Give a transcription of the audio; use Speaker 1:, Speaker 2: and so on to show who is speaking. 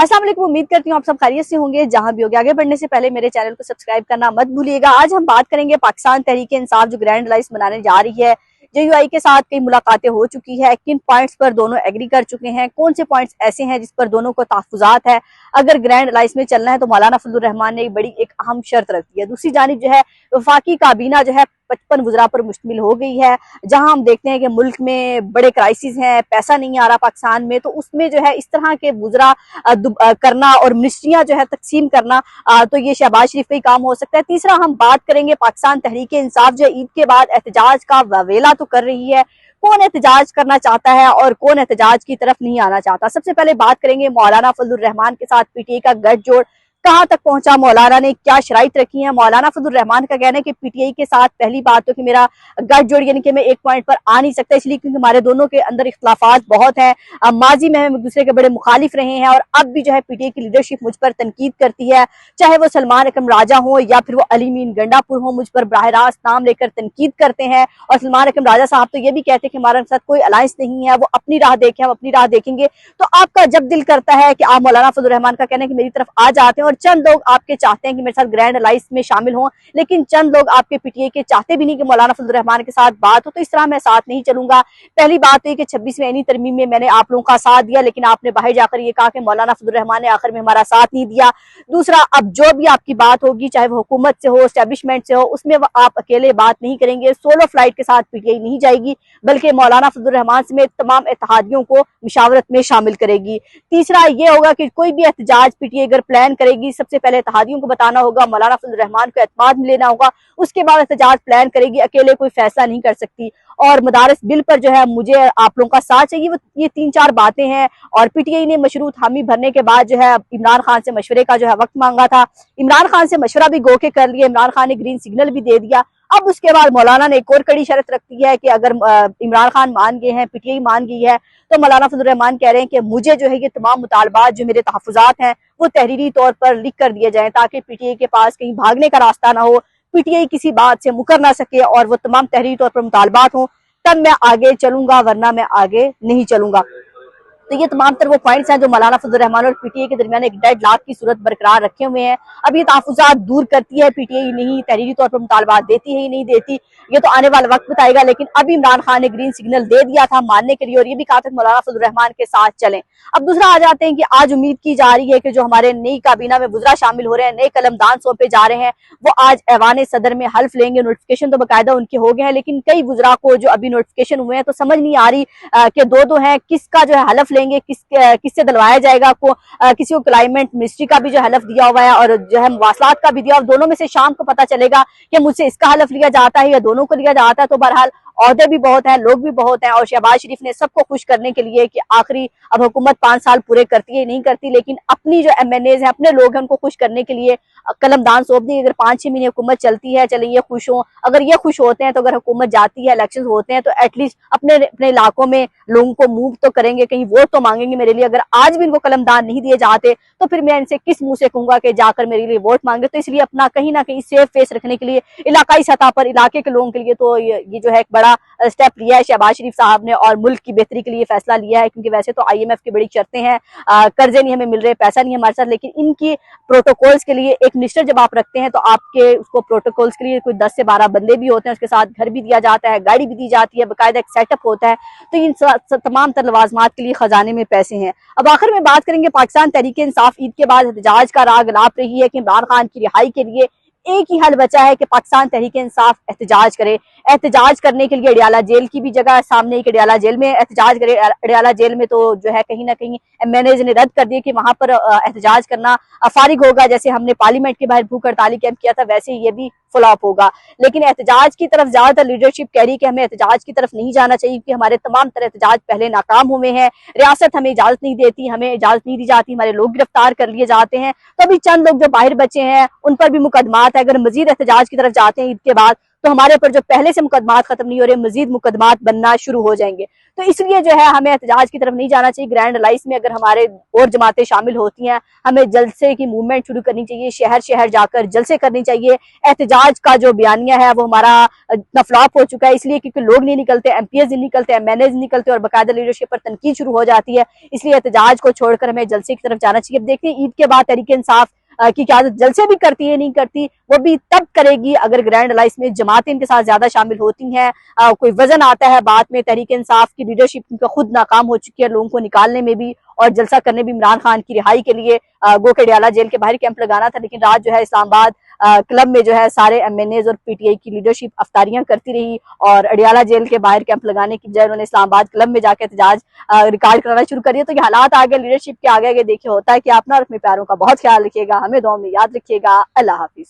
Speaker 1: अस्सलाम वालेकुम। उम्मीद करती हूँ आप सब खैरियत से होंगे जहां भी होंगे। आगे बढ़ने से पहले मेरे चैनल को सब्सक्राइब करना मत भूलिएगा। आज हम बात करेंगे पाकिस्तान तहरीक इंसाफ जो ग्रैंड अलायंस बनाने जा रही है। JUI के साथ कई मुलाकातें हो चुकी है, किन पॉइंट्स पर दोनों एग्री कर चुके हैं, कौन से पॉइंट्स ऐसे हैं जिस पर दोनों को तहफुजात है। अगर ग्रैंड अलायंस में चलना है तो मौलाना फजलुर रहमान ने एक अहम शर्त रखी है। दूसरी जानिब जो है वफाकी काबीना जो है 55 वज़रा पर मुश्तमिल हो गई है। जहां हम देखते हैं कि मुल्क में बड़े क्राइसिस हैं, पैसा नहीं आ रहा पाकिस्तान में, तो उसमें जो है इस तरह के वज़रा करना और मिनिस्ट्रियां जो है तकसीम करना, तो ये शहबाज शरीफ का ही काम हो सकता है। तीसरा हम बात करेंगे पाकिस्तान तहरीक इंसाफ जो ईद के बाद एहतजाज का ववेला तो कर रही है, कौन एहतजाज करना चाहता है और कौन एहतजाज की तरफ नहीं आना चाहता। सबसे पहले बात करेंगे मौलाना फजलुर रहमान के साथ PTI का गठजोड़ कहां तक पहुंचा, मौलाना ने क्या शराइत रखी है। मौलाना फजलुर रहमान का कहना है कि PTI के साथ पहली बात तो कि मेरा गठजोड़ यानी कि मैं एक पॉइंट पर आ नहीं सकता, इसलिए क्योंकि हमारे दोनों के अंदर इख्तलाफात बहुत हैं। माजी में हम एक दूसरे के बड़े मुखालिफ रहे हैं और अब भी जो है PTI की लीडरशिप मुझ पर तनकीद करती है, चाहे वो सलमान अकरम राजा हो या फिर वो अली मीन गंडापुर हो, मुझ पर बराह रास्त नाम लेकर तनकीद करते हैं। और सलमान अकरम राजा साहब तो ये भी कहते हैं कि हमारे साथ कोई अलायंस नहीं है, वो अपनी राह देखें, हम अपनी राह देखेंगे। तो आपका जब दिल करता है कि आप मौलाना फजलुर रहमान का कहना है कि मेरी तरफ आ जाते हैं, और चंद लोग आपके चाहते हैं कि मेरे साथ ग्रैंड अलायंस में शामिल हों, लेकिन चंद लोग आपके PTI के चाहते भी नहीं कि मौलाना फजलुर रहमान के साथ बात हो, तो इस तरह मैं साथ नहीं चलूंगा। पहली बात तो कि 26वें ऐनी तरमीम में मैंने आप लोगों का साथ दिया, लेकिन आपने बाहर जाकर ये कहा कि मौलाना फजलुर रहमान ने आखिर में हमारा साथ नहीं दिया। दूसरा, अब जो भी आपकी बात होगी, चाहे वो हुकूमत से हो, एस्टेब्लिशमेंट से हो, उसमें आप अकेले बात नहीं करेंगे, सोलो फ्लाइट के साथ PTI नहीं जाएगी, बल्कि मौलाना फजलुर रहमान समेत तमाम इत्तेहादियों को मुशावरत में शामिल करेगी। तीसरा ये होगा कि कोई भी एहतजाज PTI अगर प्लान करेगी, सबसे पहले इत्तेहादियों को बताना होगा, मौलाना फजलुर रहमान को एतमाद में लेना होगा, उसके बाद एहतजाज प्लान करेगी, अकेले कोई फैसला नहीं कर सकती। और मदारस बिल पर जो है मुझे आप लोगों का साथ चाहिए, ये 3-4 बातें हैं। और PTI ने मशरूत हामी भरने के बाद जो है इमरान खान से मशवरे का जो है वक्त मांगा था, इमरान खान से मशवरा भी गो के कर लिया, इमरान खान ने ग्रीन सिग्नल भी दे दिया। अब उसके बाद मौलाना ने एक और कड़ी शर्त रख दी है कि अगर इमरान खान मान गए हैं, PTI मान गई है, तो मौलाना फजलुर रहमान कह रहे हैं कि मुझे जो है ये तमाम मुतालबात जो मेरे तहफुजात हैं वो तहरीरी तौर पर लिख कर दिए जाएं, ताकि PTI के पास कहीं भागने का रास्ता ना हो, PTI किसी बात से मुकर ना सके और वो तमाम तहरीरी तौर पर मुतालबात हों, तब मैं आगे चलूंगा, वरना मैं आगे नहीं चलूंगा। तो ये तमाम तर वो पॉइंट्स हैं जो मौलाना फजलुर रहमान और PTI के दरमियान एक डेड लॉक की सूरत बरकरार रखे हुए हैं। अब ये तहफुजात दूर करती है PTI, नहीं तहरीरी तौर पर मुतालबात देती है ही नहीं देती, ये तो आने वाला वक्त बताएगा। लेकिन अभी इमरान खान ने ग्रीन सिग्नल दे दिया था मानने के लिए, और ये भी कहा था मौलाना फजलुर रहमान के साथ चलें। अब दूसरा आ जाते हैं कि आज उम्मीद की जा रही है कि जो हमारे नई काबीना में वज़रा शामिल हो रहे हैं, नए कलमदान सौंपे जा रहे हैं, वो आज ऐवान सदर में हल्फ लेंगे। नोटिफिकेशन तो बाकायदा उनके हो गए हैं, लेकिन कई वज़रा को जो अभी नोटिफिकेशन हुए हैं तो समझ नहीं आ रही कि दो हैं, किसका जो है हल्फ लेंगे, किससे दिलवाया जाएगा। किसी को क्लाइमेट मिनिस्ट्री का भी जो हलफ दिया हुआ है और जो है मवासलात का भी दिया, और दोनों में से शाम को पता चलेगा कि मुझसे इसका हलफ लिया जाता है या दोनों को लिया जाता है। तो बहरहाल औहदे भी बहुत हैं, लोग भी बहुत हैं, और शहबाज शरीफ ने सबको खुश करने के लिए कि आखिरी अब हुकूमत 5 साल पूरे करती है नहीं करती, लेकिन अपनी जो MNAs हैं, अपने लोग हैं, उनको खुश करने के लिए कलमदान सौंप दी। अगर 5-6 महीने हुकूमत चलती है, चले ये खुश हों, अगर ये खुश होते हैं तो अगर हुकूमत जाती है, इलेक्शन होते हैं, तो एटलीस्ट अपने अपने इलाकों में लोगों को मूव तो करेंगे, कहीं वोट तो मांगेंगे मेरे लिए। अगर आज भी इनको कलमदान नहीं दिए जाते तो फिर मैं इनसे किस मुंह से कहूंगा कि जाकर मेरे लिए वोट मांगे। तो इसलिए अपना कहीं ना कहीं सेफ फेस रखने के लिए इलाकाई सतह पर इलाके के लोगों के लिए तो ये जो है एक बड़ा स्टेप लिया है शहबाज शरीफ साहब ने, और मुल्क की बेहतरी के लिए फैसला लिया है। क्योंकि वैसे तो IMF की बड़ी शर्तें हैं, कर्जे नहीं हमें मिल रहे, पैसा नहीं हमारे साथ, लेकिन इनकी प्रोटोकॉल्स के लिए एक मिनिस्टर जब आप रखते हैं तो आपके उसको प्रोटोकॉल्स के लिए कोई 10 से 12 बंदे भी होते हैं, उसके साथ घर भी दिया जाता है, गाड़ी भी दी जाती है, बाकायदा एक सेटअप होता है। तो इन तमाम तर लवाजमात के लिए खजाने में पैसे हैं। अब आखिर में बात करेंगे पाकिस्तान तहरीक इंसाफ ईद के बाद एहतजाज का राग लाप रही है कि इमरान खान की रिहाई के लिए एक ही हल बचा है कि पाकिस्तान तहरीक इंसाफ एहतजाज करे। एहतजाज करने के लिए अडियाला जेल की भी जगह सामने है कि अडियाला जेल में एहतजाज करे। अडियाला जेल में तो जो है कहीं ना कहीं MNAs ने रद्द कर दिया कि वहां पर एहतजाज करना फारिग होगा। जैसे हमने पार्लियामेंट के बाहर भूख हड़ताली कैंप किया था, वैसे ये भी फ्लॉप होगा। लेकिन एहतजाज की तरफ ज्यादातर लीडरशिप कह रही है कि हमें एहतजाज की तरफ नहीं जाना चाहिए, क्योंकि हमारे तमाम तरह एहतजाज पहले नाकाम हुए हैं, रियासत हमें इजाजत नहीं देती, हमें इजाजत नहीं दी जाती, हमारे लोग गिरफ्तार कर लिए जाते हैं। तो अभी चंद लोग जो बाहर बचे हैं उन पर भी मुकदमात है। अगर मजीद एहतजाज की तरफ जाते हैं ईद के बाद तो हमारे ऊपर जो पहले से मुकदमात खत्म नहीं हो रहे, मजीद मुकदमात बनना शुरू हो जाएंगे। तो इसलिए जो है हमें एहतजाज की तरफ नहीं जाना चाहिए। ग्रैंड अलाइस में अगर हमारे और जमातें शामिल होती हैं, हमें जलसे की मूवमेंट शुरू करनी चाहिए, शहर शहर जाकर जलसे करनी चाहिए। एहतजाज का जो बयानिया है वो हमारा इतना फ्लॉप हो चुका है, इसलिए क्योंकि लोग नहीं निकलते, एमपीएस नहीं निकलते, एमएनए नहीं निकलते और बाकायदा लीडरशिप पर तनकीद शुरू हो जाती है। इसलिए एहतजाज को छोड़कर हमें जलसे की तरफ जाना चाहिए। अब देखते हैं ईद के बाद तहरीक इंसाफ की क्यादत जलसे भी करती है नहीं करती, वो भी तब करेगी अगर ग्रैंड अलाइस में जमातें इनके साथ ज्यादा शामिल होती हैं, कोई वजन आता है बात में। तहरीक इंसाफ की लीडरशिप खुद नाकाम हो चुकी है लोगों को निकालने में भी और जलसा करने भी। इमरान खान की रिहाई के लिए गो के अडियाला जेल के बाहर कैंप लगाना था, लेकिन रात जो है इस्लामाबाद क्लब में जो है सारे एमएनएज और पीटीआई की लीडरशिप अफ्तारियां करती रही और अडियाला जेल के बाहर कैंप लगाने की बजाय उन्होंने इस्लामाबाद क्लब में जाकर एहतजाज रिकॉर्ड कराना शुरू कर दिया। तो ये हालात आगे लीडरशिप के आगे देखिए होता है कि आप ना अपने प्यारों का बहुत ख्याल रखिएगा, हमें दुआ में याद रखिएगा। अल्लाह हाफिज।